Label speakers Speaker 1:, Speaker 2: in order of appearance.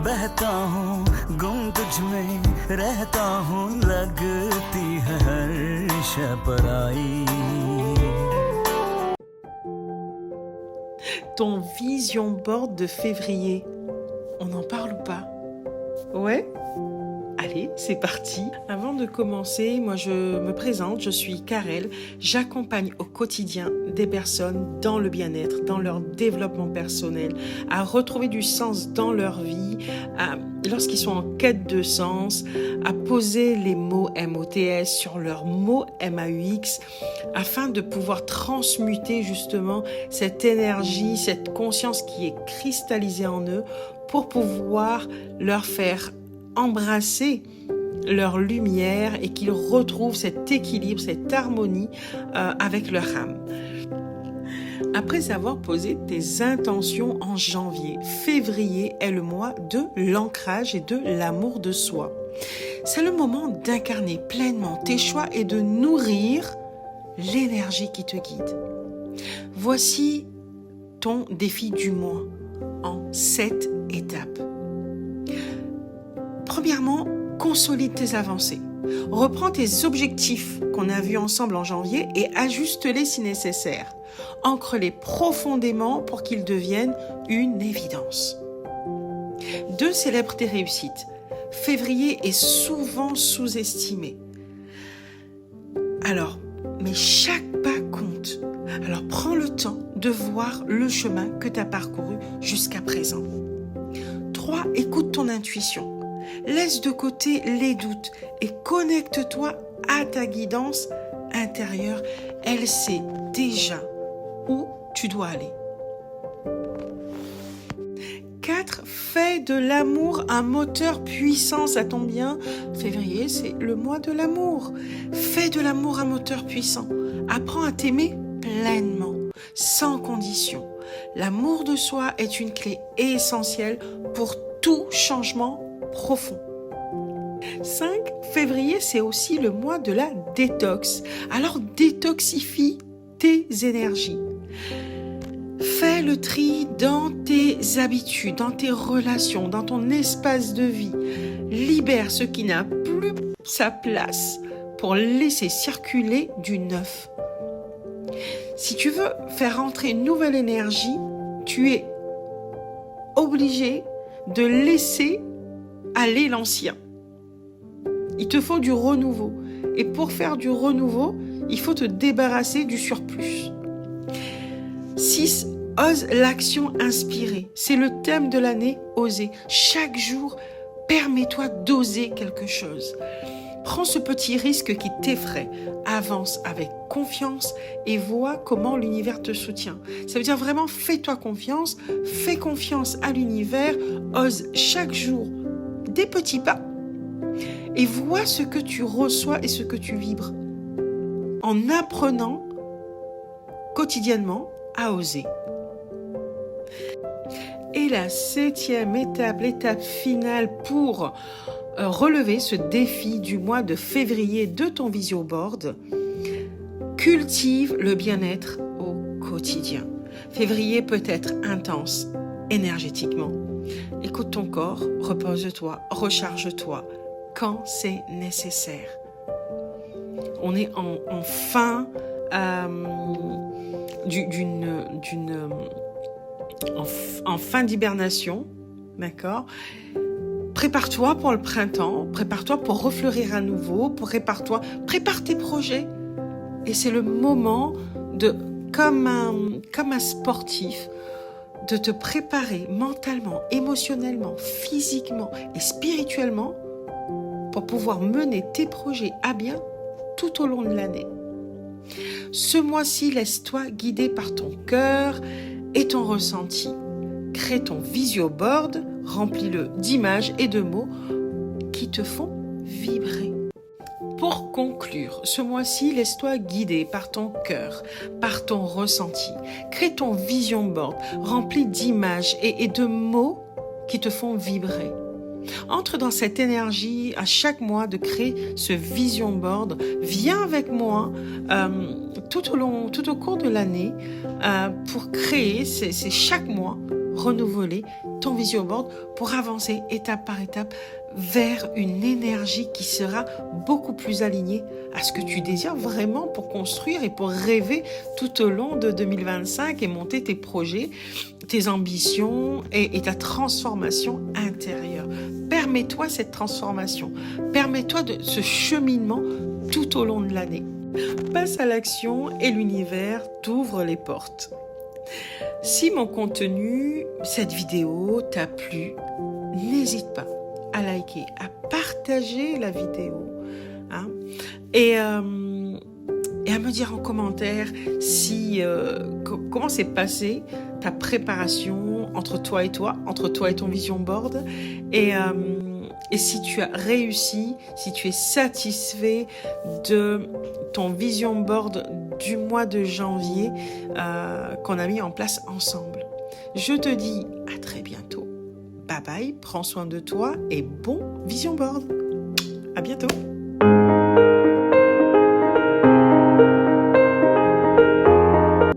Speaker 1: बहता हूँ गुम तुझ में रहता हूँ लगती है हर शय पराई.
Speaker 2: Ton vision board de février, on en parle ou pas? Ouais? Allez, c'est parti. Avant de commencer, moi je me présente, je suis Karel. J'accompagne au quotidien des personnes dans le bien-être, dans leur développement personnel, à retrouver du sens dans leur vie, lorsqu'ils sont en quête de sens, à poser les mots MOTS sur leurs mots MAUX, afin de pouvoir transmuter justement cette énergie, cette conscience qui est cristallisée en eux pour pouvoir leur faire embrasser leur lumière et qu'ils retrouvent cet équilibre, cette harmonie avec leur âme. Après avoir posé tes intentions en janvier, février est le mois de l'ancrage et de l'amour de soi. C'est le moment d'incarner pleinement tes choix et de nourrir l'énergie qui te guide. Voici ton défi du mois en 7 étapes. Premièrement, consolide tes avancées. Reprends tes objectifs qu'on a vus ensemble en janvier et ajuste-les si nécessaire. Ancre-les profondément pour qu'ils deviennent une évidence. 2. Célèbre tes réussites. Février est souvent sous-estimé. Mais chaque pas compte. Alors prends le temps de voir le chemin que tu as parcouru jusqu'à présent. 3. Écoute ton intuition. Laisse de côté les doutes et connecte-toi à ta guidance intérieure. Elle sait déjà où tu dois aller. 4. Fais de l'amour un moteur puissant. Ça tombe bien, février, c'est le mois de l'amour. Fais de l'amour un moteur puissant. Apprends à t'aimer pleinement, sans condition. L'amour de soi est une clé essentielle pour tout changement profond. 5. Février, c'est aussi le mois de la détox. Alors détoxifie tes énergies. Fais le tri dans tes habitudes, dans tes relations, dans ton espace de vie. Libère ce qui n'a plus sa place pour laisser circuler du neuf. Si tu veux faire entrer une nouvelle énergie, tu es obligé de laisser aller l'ancien. Il te faut du renouveau. Et pour faire du renouveau, il faut te débarrasser du surplus. 6. Ose l'action inspirée. C'est le thème de l'année, oser. Chaque jour, permets-toi d'oser quelque chose. Prends ce petit risque qui t'effraie. Avance avec confiance et vois comment l'univers te soutient. Ça veut dire vraiment, fais-toi confiance, fais confiance à l'univers, ose chaque jour des petits pas et vois ce que tu reçois et ce que tu vibres en apprenant quotidiennement à oser. Et la 7e étape, l'étape finale pour relever ce défi du mois de février de ton vision board, cultive le bien-être au quotidien. Février peut être intense énergétiquement. Écoute ton corps, repose-toi, recharge-toi quand c'est nécessaire. On est en fin en fin d'hibernation, d'accord? Prépare-toi pour le printemps, prépare-toi pour refleurir à nouveau, prépare tes projets. Et c'est le moment de, comme un sportif, de te préparer mentalement, émotionnellement, physiquement et spirituellement pour pouvoir mener tes projets à bien tout au long de l'année. Ce mois-ci, laisse-toi guider par ton cœur et ton ressenti. Crée ton visio board, remplis-le d'images et de mots qui te font vibrer. Pour conclure, ce mois-ci, laisse-toi guider par ton cœur, par ton ressenti. Crée ton vision board, rempli d'images et de mots qui te font vibrer. Entre dans cette énergie à chaque mois de créer ce vision board. Viens avec moi tout au cours de l'année pour créer, c'est chaque mois, renouveler ton vision board pour avancer étape par étape vers une énergie qui sera beaucoup plus alignée à ce que tu désires vraiment pour construire et pour rêver tout au long de 2025 et monter tes projets, tes ambitions et ta transformation intérieure. Permets-toi cette transformation. Permets-toi ce cheminement tout au long de l'année. Passe à l'action et l'univers t'ouvre les portes. Si mon contenu, cette vidéo t'a plu, n'hésite pas à liker, à partager la vidéo et à me dire en commentaire comment s'est passée ta préparation entre toi et ton vision board et si tu as réussi, si tu es satisfait de ton vision board du mois de janvier qu'on a mis en place ensemble. Je te dis à très bientôt. Bye bye, prends soin de toi et bon vision board. À bientôt.